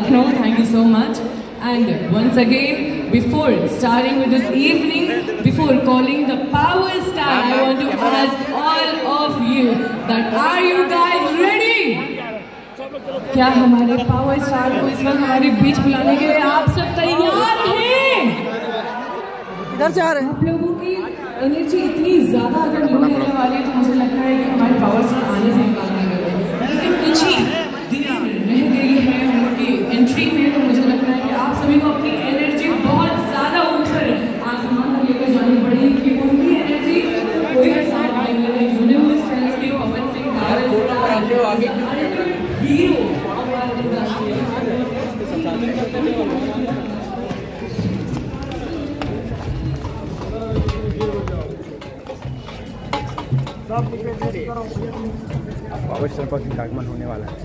Lucknow. Thank you so much. And once again, before starting with this evening, before calling the power star, I want to ask all of you that are you guys ready? क्या हमारे power star को इस वक्त हमारे बीच बुलाने के लिए आप सब तैयार हैं? इधर से आ रहे हैं। आप लोगों की एनर्जी इतनी ज्यादा अगर लो रहने वाली है तो मुझे लगता है कि हमारे पावर स्टार आने से इनकार नहीं करते, लेकिन कुछ ही देर रह गई है उनकी एंट्री में, तो मुझे लगता है कि आप सभी को अपनी एनर्जी बहुत ज्यादा ऊपर आसमान तक लेकर जानी पड़ेगी, कि उनकी एनर्जी कोई हिसाब नहीं है। यूनिवर्स टेल्स की पवन सिंह हीरो हमारे इंडस्ट्री पावर स्टार का आगमन होने वाला है।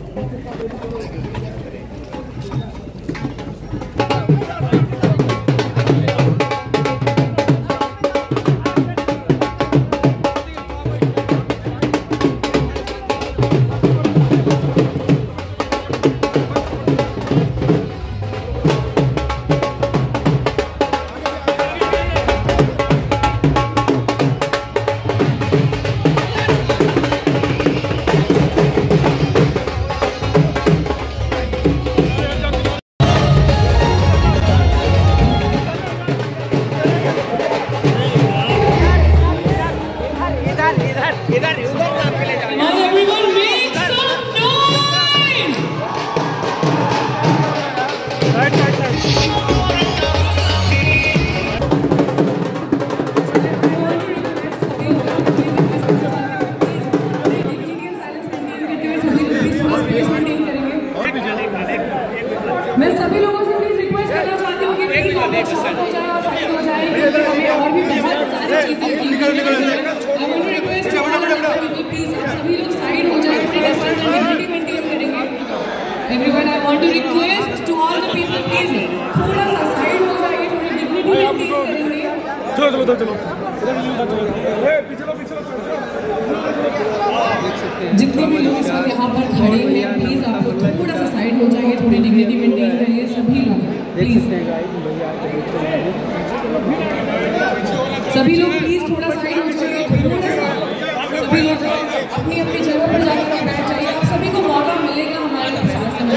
मैं सभी लोगों से प्लीज रिक्वेस्ट करना चाहती हूँ कि प्लीज आप लोग शांत हो जाए और साइड हो जाए, क्योंकि हमें और भी बहुत सारी चीजें की आई वांट टू रिक्वेस्ट कि प्लीज आप सभी लोग साइड हो जाए, अपनी डिस्टेंस और डिग्निटी मेंटेन करेंगे। Everyone, I want to request to all the people, please थोड़ा सा साइड हो जाइए, थोड़ी डिग्निटी मेंटेन करेंगे। जितने भी लोग इस वक्त यहाँ पर खड़े हैं, प्लीज आप लोग थोड़ा सा साइड हो जाइए, थोड़ी डिग्निटी मेंटेन करिए सभी लोग, प्लीज सभी लोग प्लीज थोड़ा साइड हो जाइए, थोड़ा सा सभी लोग अपनी अपनी जगह पर जाकर बैठ जाइए। आप सभी को मौका मिलेगा हमारे प्रशासन में।